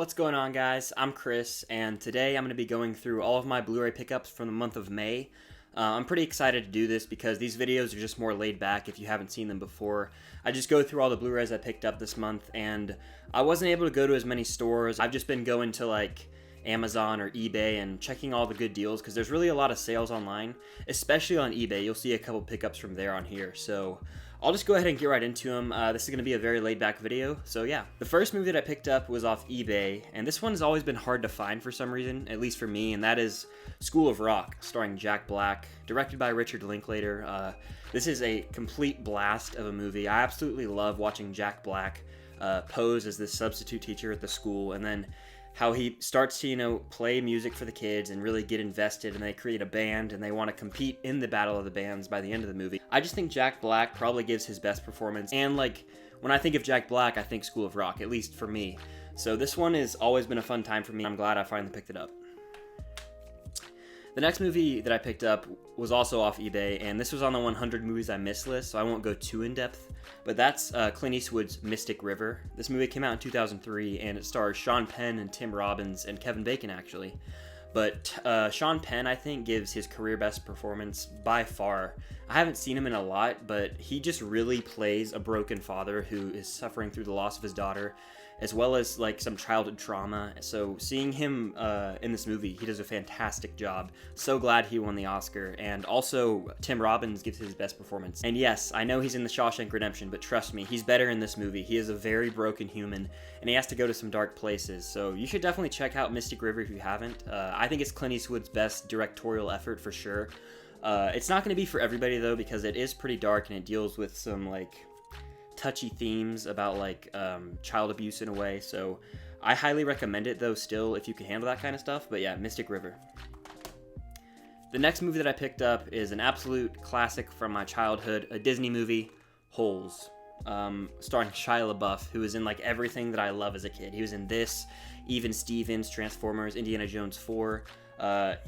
What's going on, guys? I'm Chris, and today I'm going to be going through all of my Blu-ray pickups from the month of May. I'm pretty excited to do this because these videos are just more laid back if you haven't seen them before. I just go through all the Blu-rays I picked up this month, and I wasn't able to go to as many stores. I've just been going to like Amazon or eBay and checking all the good deals because there's really a lot of sales online, especially on eBay. You'll see a couple pickups from there on here, so I'll just go ahead and get right into them. This is going to be a very laid-back video, so yeah. The first movie that I picked up was off eBay, and this one's always been hard to find for some reason, at least for me, and that is School of Rock, starring Jack Black, directed by Richard Linklater. This is a complete blast of a movie. I absolutely love watching Jack Black pose as this substitute teacher at the school, and then how he starts to, play music for the kids and really get invested, and they create a band and they want to compete in the battle of the bands by the end of the movie. I just think Jack Black probably gives his best performance, and when I think of Jack Black, I think School of Rock, at least for me. So this one has always been a fun time for me. I'm glad I finally picked it up. The next movie that I picked up was also off eBay, and this was on the 100 movies I missed list, so I won't go too in-depth, but that's Clint Eastwood's Mystic River. This movie came out in 2003, and it stars Sean Penn and Tim Robbins and Kevin Bacon, actually. But Sean Penn, I think, gives his career best performance by far. I haven't seen him in a lot, but he just really plays a broken father who is suffering through the loss of his daughter, as well as some childhood trauma. So seeing him in this movie, he does a fantastic job. So glad he won the Oscar. And also Tim Robbins gives his best performance. And yes, I know he's in the Shawshank Redemption, but trust me, he's better in this movie. He is a very broken human, and he has to go to some dark places. So you should definitely check out Mystic River if you haven't. I think it's Clint Eastwood's best directorial effort for sure. It's not going to be for everybody though, because it is pretty dark and it deals with some touchy themes about child abuse in a way, so I highly recommend it though still if you can handle that kind of stuff. But yeah, Mystic River. The next movie that I picked up is an absolute classic from my childhood, a Disney movie, Holes, starring Shia LaBeouf, who is in everything that I love as a kid. He was in this, Even Stevens, Transformers, Indiana Jones 4.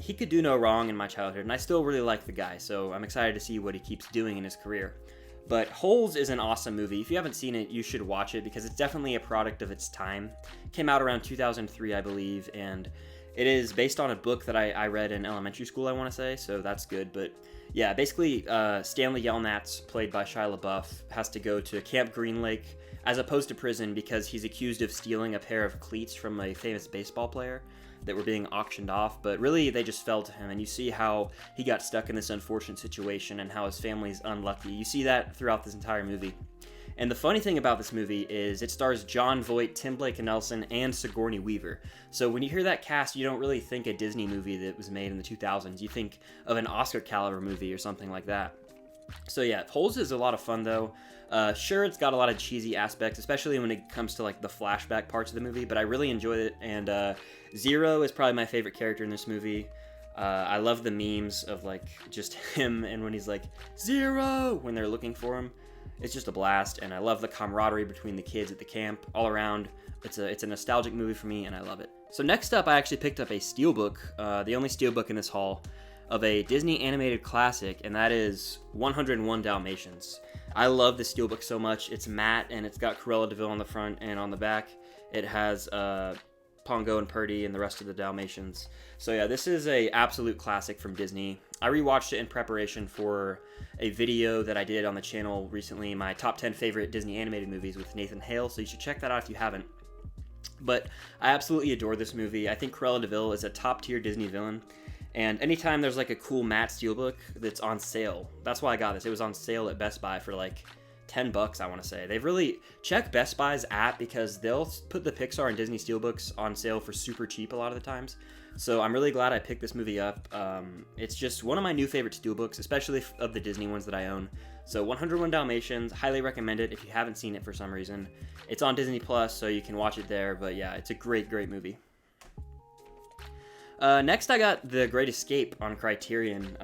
He could do no wrong in my childhood, and I still really like the guy, so I'm excited to see what he keeps doing in his career. But Holes is an awesome movie. If you haven't seen it, you should watch it because it's definitely a product of its time. It came out around 2003, I believe, and it is based on a book that I read in elementary school, I want to say, so that's good. But yeah, basically, Stanley Yelnats, played by Shia LaBeouf, has to go to Camp Green Lake as opposed to prison because he's accused of stealing a pair of cleats from a famous baseball player that were being auctioned off, but really they just fell to him, and you see how he got stuck in this unfortunate situation and how his family's unlucky. You see that throughout this entire movie. And the funny thing about this movie is it stars Jon Voight, Tim Blake Nelson, and Sigourney Weaver. So when you hear that cast, you don't really think a Disney movie that was made in the 2000s. You think of an Oscar caliber movie or something like that. So yeah, Holes is a lot of fun though. Sure, it's got a lot of cheesy aspects, especially when it comes to the flashback parts of the movie, but I really enjoyed it, and Zero is probably my favorite character in this movie. I love the memes of just him and when he's Zero when they're looking for him. It's just a blast, and I love the camaraderie between the kids at the camp. All around, it's a nostalgic movie for me, and I love it. So next up, I actually picked up a steelbook, the only steelbook in this haul, of a Disney animated classic, and that is 101 Dalmatians. I love this steelbook so much. It's matte, and it's got Cruella de Vil on the front, and on the back it has Pongo and Purdy and the rest of the Dalmatians. So yeah, this is a absolute classic from Disney. I rewatched it in preparation for a video that I did on the channel recently, my top 10 favorite Disney animated movies with Nathan Hale, so you should check that out if you haven't. But I absolutely adore this movie. I think Cruella de Vil is a top tier Disney villain. And anytime there's a cool matte steelbook that's on sale, that's why I got this. It was on sale at Best Buy for $10, I want to say. They've really checked Best Buy's app because they'll put the Pixar and Disney steelbooks on sale for super cheap a lot of the times. So I'm really glad I picked this movie up. It's just one of my new favorite steelbooks, especially of the Disney ones that I own. So 101 Dalmatians, highly recommend it if you haven't seen it for some reason. It's on Disney Plus, so you can watch it there. But yeah, it's a great, great movie. Next, I got The Great Escape on Criterion.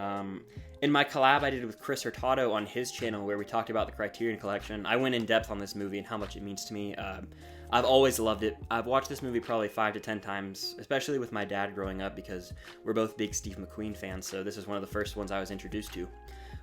In my collab I did with Chris Hurtado on his channel where we talked about the Criterion Collection, I went in depth on this movie and how much it means to me. I've always loved it. I've watched this movie probably 5 to 10 times, especially with my dad growing up because we're both big Steve McQueen fans, so this is one of the first ones I was introduced to.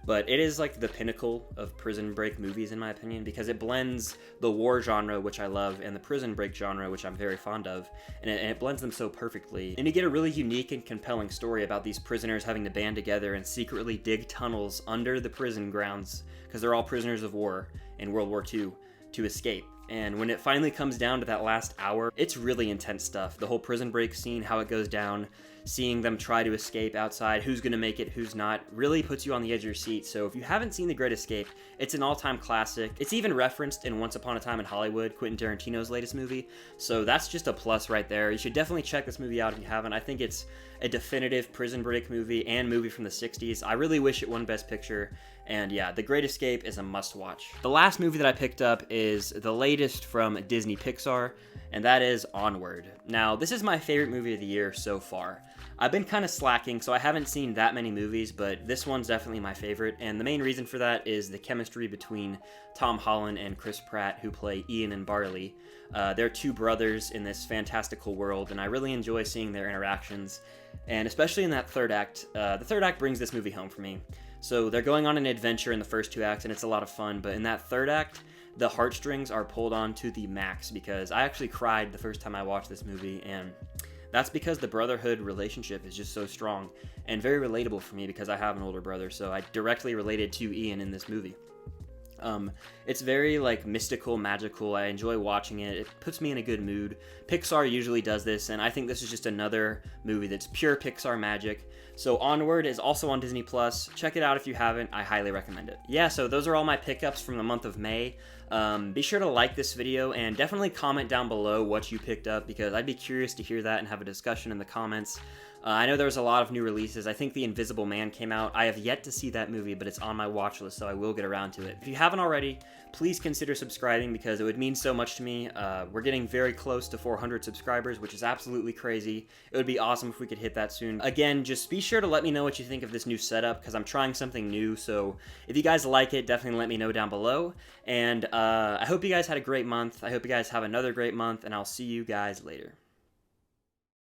but it is like the pinnacle of Prison Break movies in my opinion, because it blends the war genre, which I love, and the Prison Break genre, which I'm very fond of, and it blends them so perfectly. And you get a really unique and compelling story about these prisoners having to band together and secretly dig tunnels under the prison grounds, because they're all prisoners of war in World War II, to escape. And when it finally comes down to that last hour, it's really intense stuff. The whole Prison Break scene, how it goes down, seeing them try to escape outside, who's gonna make it, who's not, really puts you on the edge of your seat. So if you haven't seen The Great Escape, it's an all-time classic. It's even referenced in Once Upon a Time in Hollywood, Quentin Tarantino's latest movie. So that's just a plus right there. You should definitely check this movie out if you haven't. I think it's a definitive Prison Break movie and movie from the 60s. I really wish it won Best Picture. And yeah, The Great Escape is a must-watch. The last movie that I picked up is the latest from Disney Pixar, and that is Onward. Now, this is my favorite movie of the year so far. I've been kind of slacking, so I haven't seen that many movies, but this one's definitely my favorite, and the main reason for that is the chemistry between Tom Holland and Chris Pratt, who play Ian and Barley. They're two brothers in this fantastical world, and I really enjoy seeing their interactions, and especially in that third act. The third act brings this movie home for me. So they're going on an adventure in the first two acts, and it's a lot of fun, but in that third act, the heartstrings are pulled on to the max, because I actually cried the first time I watched this movie, and that's because the brotherhood relationship is just so strong and very relatable for me, because I have an older brother, so I directly related to Ian in this movie. It's very like mystical, magical. I enjoy watching it. It puts me in a good mood. Pixar usually does this, and I think this is just another movie that's pure Pixar magic. So Onward is also on Disney Plus. Check it out if you haven't. I highly recommend it. Yeah, so those are all my pickups from the month of May. Be sure to like this video and definitely comment down below what you picked up, because I'd be curious to hear that and have a discussion in the comments. I know there's a lot of new releases. I think The Invisible Man came out. I have yet to see that movie, but it's on my watch list, so I will get around to it. If you haven't already, please consider subscribing, because it would mean so much to me. We're getting very close to 400 subscribers, which is absolutely crazy. It would be awesome if we could hit that soon. Again, just be sure to let me know what you think of this new setup, because I'm trying something new, so if you guys like it, definitely let me know down below. And I hope you guys had a great month. I hope you guys have another great month, and I'll see you guys later.